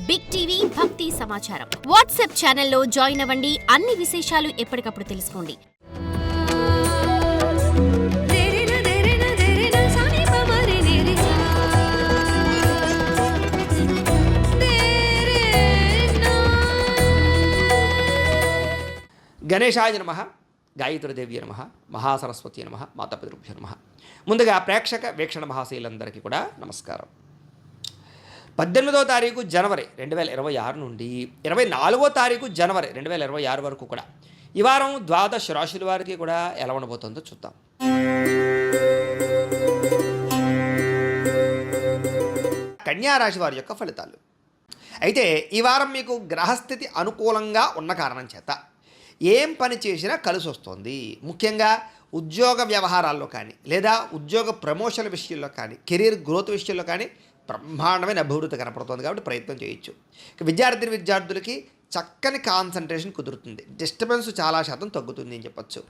Big TV భక్తి సమాచారం WhatsApp ఛానల్లో జాయిన్ అవ్వండి. అన్ని విశేషాలు ఎప్పటికప్పుడు తెలుసుకోండి. గణేశాయ నమః, గాయత్రీదేవి నమః, మహాసరస్వతి నమః, మాతాపితృభ్యో నమః. ముందుగా ప్రేక్షక వీక్షణ మహాశీలందరికీ కూడా నమస్కారం. 18వ తారీఖు జనవరి 2026 నుండి 24వ తారీఖు జనవరి 2026 వరకు కూడా ఈ వారం ద్వాదశ రాశుల వారికి కూడా ఎలా ఉండబోతుందో చూద్దాం. కన్యా రాశి వారి యొక్క ఫలితాలు. అయితే ఈ వారం మీకు గ్రహస్థితి అనుకూలంగా ఉన్న కారణం చేత ఏం పని చేసినా కలిసి వస్తుంది. ముఖ్యంగా ఉద్యోగ వ్యవహారాల్లో కానీ లేదా ఉద్యోగ ప్రమోషన్ల విషయంలో కానీ కెరీర్ గ్రోత్ విషయంలో కానీ బ్రహ్మాండమైన అభివృద్ధి కనపడుతుంది కాబట్టి ప్రయత్నం చేయొచ్చు. విద్యార్థులకి చక్కని కాన్సన్ట్రేషన్ కుదురుతుంది. డిస్టర్బెన్స్ చాలా శాతం తగ్గుతుంది అని చెప్పొచ్చు.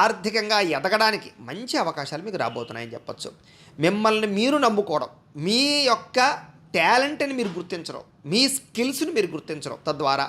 ఆర్థికంగా ఎదగడానికి మంచి అవకాశాలు మీకు రాబోతున్నాయని చెప్పొచ్చు. మిమ్మల్ని మీరు నమ్ముకోవడం, మీ యొక్క టాలెంట్ని మీరు గుర్తించడం, మీ స్కిల్స్ని మీరు గుర్తించడం, తద్వారా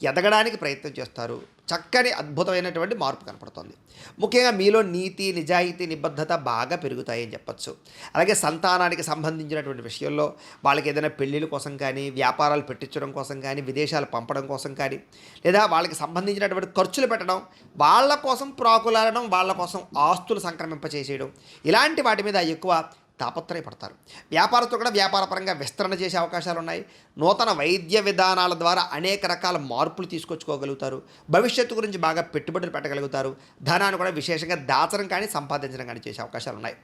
ఎదగడానికి ప్రయత్నం చేస్తారు. చక్కని అద్భుతమైనటువంటి మార్పు కనపడుతుంది. ముఖ్యంగా మీలో నీతి, నిజాయితీ, నిబద్ధత బాగా పెరుగుతాయని చెప్పచ్చు. అలాగే సంతానానికి సంబంధించినటువంటి విషయంలో వాళ్ళకి ఏదైనా పెళ్ళిళ్ళ కోసం కానీ, వ్యాపారాలు పెట్టించడం కోసం కానీ, విదేశాలు పంపడం కోసం కానీ, లేదా వాళ్ళకి సంబంధించినటువంటి ఖర్చులు పెట్టడం, వాళ్ళ కోసం ప్రాకులాడడం, వాళ్ళ కోసం ఆస్తులు సంక్రమింపచేసేయడం, ఇలాంటి వాటి మీద ఎక్కువ తాపత్రయపడతారు. వ్యాపారస్తులు కూడా వ్యాపారపరంగా విస్తరణ చేసే అవకాశాలు ఉన్నాయి. నూతన వైద్య విధానాల ద్వారా అనేక రకాల మార్పులు తీసుకొచ్చుకోగలుగుతారు. భవిష్యత్తు గురించి బాగా పెట్టుబడులు పెట్టగలుగుతారు. ధనాన్ని కూడా విశేషంగా దాచడం కానీ సంపాదించడం కానీ చేసే అవకాశాలు ఉన్నాయి.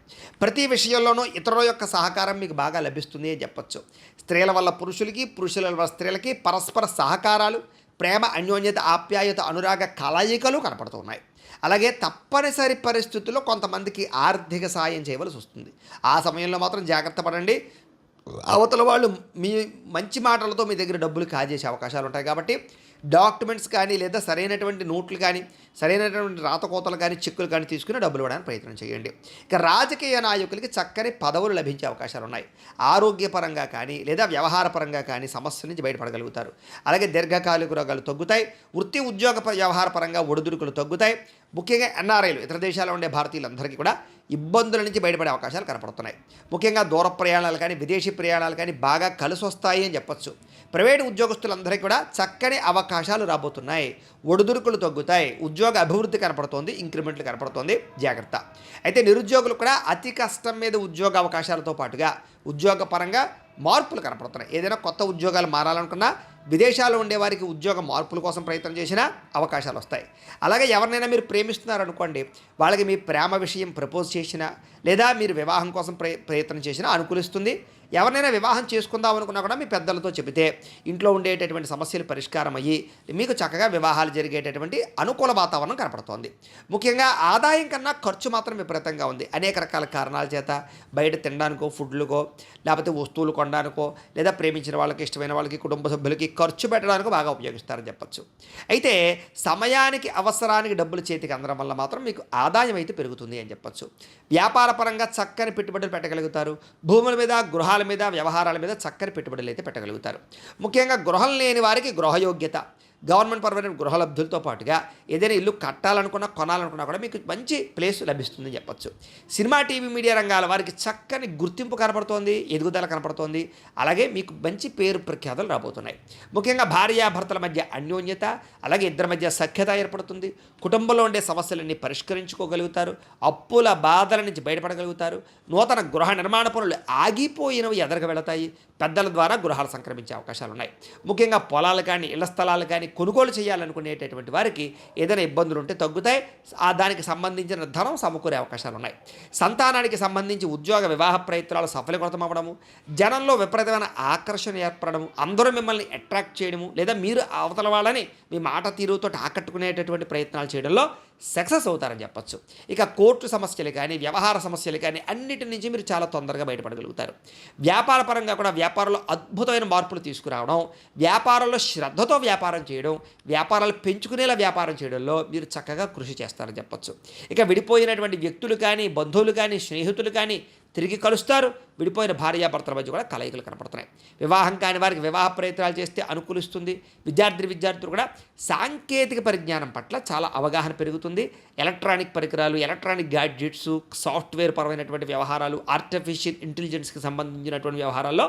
ప్రతి విషయంలోనూ ఇతరుల యొక్క సహకారం మీకు బాగా లభిస్తుంది అని చెప్పచ్చు. స్త్రీల వల్ల పురుషులకి, పురుషుల వల్ల స్త్రీలకి పరస్పర సహకారాలు, ప్రేమ, అన్యోన్యత, ఆప్యాయత, అనురాగ కలయికలు కనపడుతూ ఉన్నాయి. అలాగే తప్పనిసరి పరిస్థితుల్లో కొంతమందికి ఆర్థిక సాయం చేయవలసి వస్తుంది. ఆ సమయంలో మాత్రం జాగ్రత్త పడండి. అవతల వాళ్ళు మీ మంచి మాటలతో మీ దగ్గర డబ్బులు కాజేసే అవకాశాలు ఉంటాయి. కాబట్టి డాక్యుమెంట్స్ కానీ లేదా సరైనటువంటి నోట్లు కానీ, సరైనటువంటి రాతకోతలు కానీ, చెక్కులు కానీ తీసుకుని డబ్బులు ఇవ్వడానికి ప్రయత్నం చేయండి. ఇక రాజకీయ నాయకులకి చక్కని పదవులు లభించే అవకాశాలు ఉన్నాయి. ఆరోగ్యపరంగా కానీ లేదా వ్యవహారపరంగా కానీ సమస్య నుంచి బయటపడగలుగుతారు. అలాగే దీర్ఘకాలిక రోగాలు తగ్గుతాయి. వృత్తి ఉద్యోగ వ్యవహార పరంగా ఒడిదుడుకులు తగ్గుతాయి. ముఖ్యంగా ఎన్ఆర్ఐలు, ఇతర దేశాల్లో ఉండే భారతీయులందరికీ కూడా ఇబ్బందుల నుంచి బయటపడే అవకాశాలు కనపడుతున్నాయి. ముఖ్యంగా దూర ప్రయాణాలు కానీ, విదేశీ ప్రయాణాలు కానీ బాగా కలిసి వస్తాయి అని చెప్పచ్చు. ప్రైవేటు ఉద్యోగస్తులందరికీ కూడా చక్కని అవకాశాలు రాబోతున్నాయి. ఒడిదుడుకులు తగ్గుతాయి. ఉద్యోగ అభివృద్ధి కనపడుతోంది. ఇంక్రిమెంట్లు కనపడుతోంది. జాగ్రత్త. అయితే నిరుద్యోగులు కూడా అతి కష్టం మీద ఉద్యోగ అవకాశాలతో పాటుగా ఉద్యోగపరంగా మార్పులు కనపడుతున్నాయి. ఏదైనా కొత్త ఉద్యోగాలు మారాలనుకున్నా, విదేశాల్లో ఉండేవారికి ఉద్యోగ మార్పుల కోసం ప్రయత్నం చేసినా అవకాశాలు వస్తాయి. అలాగే ఎవరినైనా మీరు ప్రేమిస్తున్నారనుకోండి, వాళ్ళకి మీ ప్రేమ విషయం ప్రపోజ్ చేసినా లేదా మీరు వివాహం కోసం ప్రయత్నం చేసినా అనుకూలిస్తుంది. ఎవరినైనా వివాహం చేసుకుందాం అనుకున్నా కూడా మీ పెద్దలతో చెబితే ఇంట్లో ఉండేటటువంటి సమస్యలు పరిష్కారం అయ్యి మీకు చక్కగా వివాహాలు జరిగేటటువంటి అనుకూల వాతావరణం కనపడుతోంది. ముఖ్యంగా ఆదాయం కన్నా ఖర్చు మాత్రం విపరీతంగా ఉంది. అనేక రకాల కారణాల చేత బయట తినడానికో, ఫుడ్లకో, లేకపోతే వస్తువులు కొనడానికో, లేదా ప్రేమించిన వాళ్ళకి, ఇష్టమైన వాళ్ళకి, కుటుంబ సభ్యులకి ఖర్చు పెట్టడానికి బాగా ఉపయోగిస్తారని చెప్పచ్చు. అయితే సమయానికి, అవసరానికి డబ్బులు చేతికి అందడం వల్ల మాత్రం మీకు ఆదాయం అయితే పెరుగుతుంది అని చెప్పచ్చు. వ్యాపారపరంగా చక్కని పెట్టుబడులు పెట్టగలుగుతారు. భూముల మీద, గృహాల మీద, వ్యవహారాల మీద చక్కని పెట్టుబడులు అయితే పెట్టగలుగుతారు. ముఖ్యంగా గృహం లేని వారికి గృహయోగ్యత, గవర్నమెంట్ పరమైన గృహలబ్ధులతో పాటుగా ఏదైనా ఇల్లు కట్టాలనుకున్నా, కొనాలనుకున్నా కూడా మీకు మంచి ప్లేస్ లభిస్తుందని చెప్పచ్చు. సినిమా, టీవీ, మీడియా రంగాల వారికి చక్కని గుర్తింపు కనపడుతోంది, ఎదుగుదల కనపడుతోంది. అలాగే మీకు మంచి పేరు ప్రఖ్యాతలు రాబోతున్నాయి. ముఖ్యంగా భార్యాభర్తల మధ్య అన్యోన్యత, అలాగే ఇద్దరి మధ్య సఖ్యత ఏర్పడుతుంది. కుటుంబంలో ఉండే సమస్యలన్నీ పరిష్కరించుకోగలుగుతారు. అప్పుల బాధల నుంచి బయటపడగలుగుతారు. నూతన గృహ నిర్మాణ పనులు ఆగిపోయినవి ఎదరగ వెళతాయి. పెద్దల ద్వారా గృహాలు సంక్రమించే అవకాశాలు ఉన్నాయి. ముఖ్యంగా పొలాలు కానీ, ఇళ్ల స్థలాలు కానీ కొనుగోలు చేయాలనుకునేటటువంటి వారికి ఏదైనా ఇబ్బందులు ఉంటే తగ్గుతాయి. దానికి సంబంధించిన ధనం సమకూరే అవకాశాలు ఉన్నాయి. సంతానానికి సంబంధించి ఉద్యోగ వివాహ ప్రయత్నాలు సఫలీకృతమవ్వడము, జనంలో విపరీతమైన ఆకర్షణ ఏర్పడము, అందరూ మిమ్మల్ని అట్రాక్ట్ చేయడము, లేదా మీరు అవతల వాళ్ళని మీ మాట తీరుతో ఆకట్టుకునేటటువంటి ప్రయత్నాలు చేయడంలో సక్సెస్ అవుతారని చెప్పచ్చు. ఇక కోర్టు సమస్యలు కానీ, వ్యవహార సమస్యలు కానీ అన్నిటి నుంచి మీరు చాలా తొందరగా బయటపడగలుగుతారు. వ్యాపార పరంగా కూడా వ్యాపారంలో అద్భుతమైన మార్పులు తీసుకురావడం, వ్యాపారంలో శ్రద్ధతో వ్యాపారం చేయడం, వ్యాపారాలు పెంచుకునేలా వ్యాపారం చేయడంలో మీరు చక్కగా కృషి చేస్తారని చెప్పచ్చు. ఇక విడిపోయినటువంటి వ్యక్తులు కానీ, బంధువులు కానీ, స్నేహితులు కానీ తిరిగి కలుస్తారు. విడిపోయిన భార్యాభర్తల మధ్య కూడా కలయికలు కనపడుతున్నాయి. వివాహం కాని వారికి వివాహ ప్రయత్నాలు చేస్తే అనుకూలిస్తుంది. విద్యార్థులు కూడా సాంకేతిక పరిజ్ఞానం పట్ల చాలా అవగాహన పెరుగుతుంది. ఎలక్ట్రానిక్ పరికరాలు, ఎలక్ట్రానిక్ గ్యాడ్జెట్స్, సాఫ్ట్వేర్ పరమైనటువంటి వ్యవహారాలు, ఆర్టిఫిషియల్ ఇంటెలిజెన్స్కి సంబంధించినటువంటి వ్యవహారాల్లో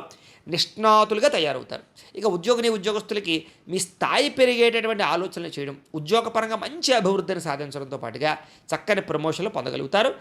నిష్ణాతులుగా తయారవుతారు. ఇక ఉద్యోగస్తులకి మీ స్థాయి పెరిగేటటువంటి ఆలోచనలు చేయడం, ఉద్యోగపరంగా మంచి అభివృద్ధిని సాధించడంతో పాటుగా చక్కని ప్రమోషన్లు పొందగలుగుతారు.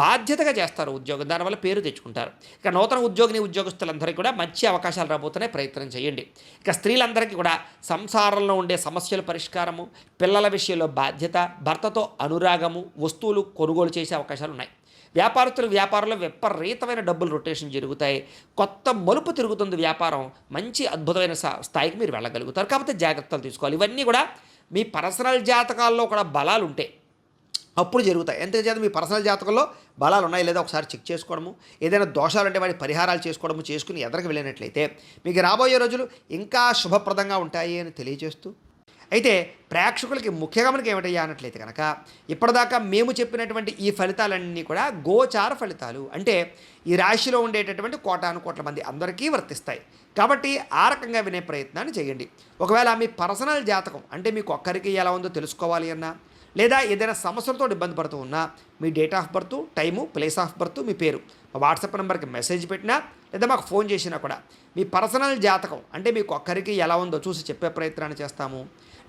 బాధ్యతగా చేస్తారు ఉద్యోగం, దానివల్ల పేరు తెచ్చుకుంటారు. ఇక నూతన ఉద్యోగస్తులందరికీ కూడా మంచి అవకాశాలు రాబోతున్నాయి, ప్రయత్నం చేయండి. ఇక స్త్రీలందరికీ కూడా సంసారంలో ఉండే సమస్యల పరిష్కారము, పిల్లల విషయంలో బాధ్యత, భర్తతో అనురాగము, వస్తువులు కొనుగోలు చేసే అవకాశాలు ఉన్నాయి. వ్యాపారంలో విపరీతమైన డబ్బులు రొటేషన్ జరుగుతాయి. కొత్త మలుపు తిరుగుతుంది వ్యాపారం. మంచి అద్భుతమైన స్థాయికి మీరు వెళ్ళగలుగుతారు. కాకపోతే జాగ్రత్తలు తీసుకోవాలి. ఇవన్నీ కూడా మీ పర్సనల్ జాతకాల్లో కూడా బలాలు ఉంటాయి, అప్పుడు జరుగుతాయి. ఎంతచేత మీ పర్సనల్ జాతకంలో బలాలు ఉన్నాయి లేదా ఒకసారి చెక్ చేసుకోవడము, ఏదైనా దోషాలు అంటే వాటి పరిహారాలు చేసుకుని ఎదరికి వెళ్ళినట్లయితే మీకు రాబోయే రోజులు ఇంకా శుభప్రదంగా ఉంటాయి అని తెలియజేస్తూ, అయితే ప్రేక్షకులకి ముఖ్యంగా మనకి ఏమిటయ్యా అన్నట్లయితే కనుక ఇప్పటిదాకా మేము చెప్పినటువంటి ఈ ఫలితాలన్నీ కూడా గోచార ఫలితాలు, అంటే ఈ రాశిలో ఉండేటటువంటి కోటాను మంది అందరికీ వర్తిస్తాయి. కాబట్టి ఆ రకంగా వినే ప్రయత్నాన్ని చేయండి. ఒకవేళ మీ పర్సనల్ జాతకం అంటే మీకు ఒక్కరికి ఎలా ఉందో తెలుసుకోవాలి అన్నా, లేదా ఏదైనా సమస్యలతో ఇబ్బంది పడుతూ ఉన్నా మీ date of birth, time, place of birth, మీ పేరు మా వాట్సాప్ నెంబర్కి మెసేజ్ పెట్టినా లేదా మాకు ఫోన్ చేసినా కూడా మీ పర్సనల్ జాతకం అంటే మీకు ఒక్కరికి ఎలా ఉందో చూసి చెప్పే ప్రయత్నాన్ని చేస్తాము.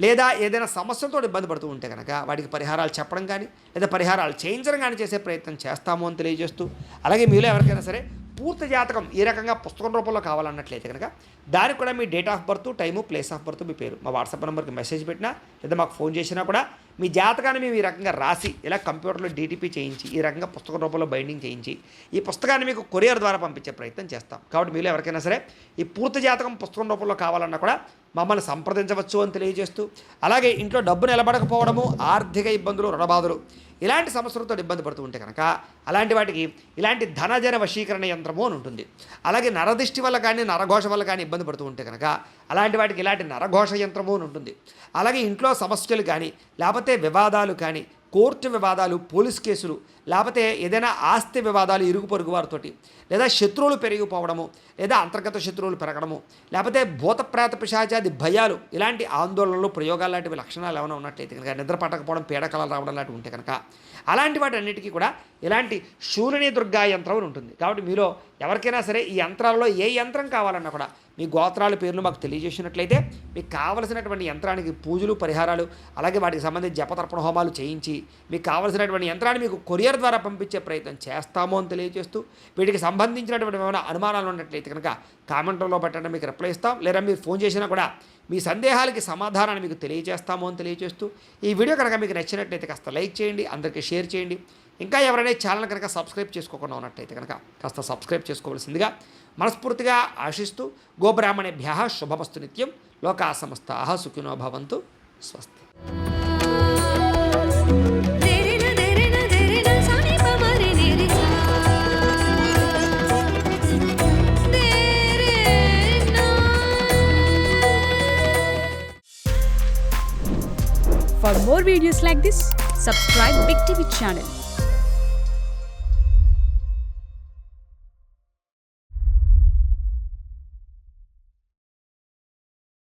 లేదా ఏదైనా సమస్యలతో ఇబ్బంది పడుతూ ఉంటే కనుక వాటికి పరిహారాలు చెప్పడం కానీ లేదా పరిహారాలు చేయించడం కానీ చేసే ప్రయత్నం చేస్తాము అని తెలియజేస్తూ, అలాగే మీలో ఎవరికైనా సరే పూర్తి జాతకం ఈ రకంగా పుస్తకం రూపంలో కావాలన్నట్లయితే కనుక దానికి కూడా మీ date of birth, time, place of birth, మీ పేరు మా వాట్సాప్ నెంబర్కి మెసేజ్ పెట్టినా లేదా మాకు ఫోన్ చేసినా కూడా మీ జాతకాన్ని మేము ఈ రకంగా రాసి ఇలా కంప్యూటర్లో DTP చేయించి ఈ రకంగా పుస్తకం రూపంలో బైండింగ్ చేయించి ఈ పుస్తకాన్ని మీకు కొరియర్ ద్వారా పంపించే ప్రయత్నం చేస్తాం. కాబట్టి మీలో ఎవరికైనా సరే ఈ పూర్తి జాతకం పుస్తకం రూపంలో కావాలన్నా కూడా మమ్మల్ని సంప్రదించవచ్చు అని తెలియజేస్తూ, అలాగే ఇంట్లో డబ్బు నిలబడకపోవడము, ఆర్థిక ఇబ్బందులు, రుణబాధలు ఇలాంటి సమస్యలతో ఇబ్బంది పడుతూ ఉంటే కనుక అలాంటి వాటికి ఇలాంటి ధనజన వశీకరణ యంత్రము అని ఉంటుంది. అలాగే నరదిష్టి వల్ల కానీ నరఘోష వల్ల కానీ ఇబ్బంది పడుతూ ఉంటే కనుక అలాంటి వాటికి ఇలాంటి నరఘోష యంత్రము అని ఉంటుంది. అలాగే ఇంట్లో సమస్యలు కానీ లేకపోతే వివాదాలు కానీ, కోర్టు వివాదాలు, పోలీస్ కేసులు, లేకపోతే ఏదైనా ఆస్తి వివాదాలు ఇరుగు పొరుగు వారితోటి, లేదా శత్రువులు పెరిగిపోవడము, లేదా అంతర్గత శత్రువులు పెరగడము, లేకపోతే భూతప్రేత పిశాచాది భయాలు, ఇలాంటి ఆందోళనలు, ప్రయోగాలు లాంటివి లక్షణాలు ఏమైనా ఉన్నట్లయితే కనుక, నిద్ర పట్టకపోవడం, పీడకలలు రావడం లాంటివి ఉంటే కనుక అలాంటి వాటి అన్నిటికీ కూడా ఇలాంటి శూలిని దుర్గా యంత్రం అని ఉంటుంది. కాబట్టి మీలో ఎవరికైనా సరే ఈ యంత్రాలలో ఏ యంత్రం కావాలన్నా కూడా మీ గోత్రాల పేర్లు మాకు తెలియజేసినట్లయితే మీకు కావలసినటువంటి యంత్రానికి పూజలు, పరిహారాలు, అలాగే వాటికి సంబంధించి జపతర్పణ హోమాలు చేయించి మీకు కావలసినటువంటి యంత్రాన్ని మీకు కొరియర్ ద్వారా పంపించే ప్రయత్నం చేస్తాము అని తెలియజేస్తూ, వీటికి సంబంధించినటువంటి ఏమైనా అనుమానాలు ఉన్నట్లయితే కనుక కామెంట్లో పెట్టండి, మీకు రిప్లై ఇస్తాం. లేదా మీరు ఫోన్ చేసినా కూడా మీ సందేహాలకి సమాధానాన్ని మీకు తెలియజేస్తాము అని తెలియజేస్తూ, ఈ వీడియో కనుక మీకు నచ్చినట్లయితే కాస్త లైక్ చేయండి, అందరికీ షేర్ చేయండి. ఇంకా ఎవరైనా ఛానల్ కనుక సబ్స్క్రైబ్ చేసుకోకుండా ఉన్నట్లయితే కనుక కాస్త సబ్స్క్రైబ్ చేసుకోవాల్సిందిగా మనస్ఫూర్తిగా ఆశిస్తూ, గోబ్రాహ్మణేభ్యః శుభమస్తు నిత్యం, లోకా సమస్తాః సుఖినో భవంతు, స్వస్తి. For more videos like this, subscribe Big TV channel.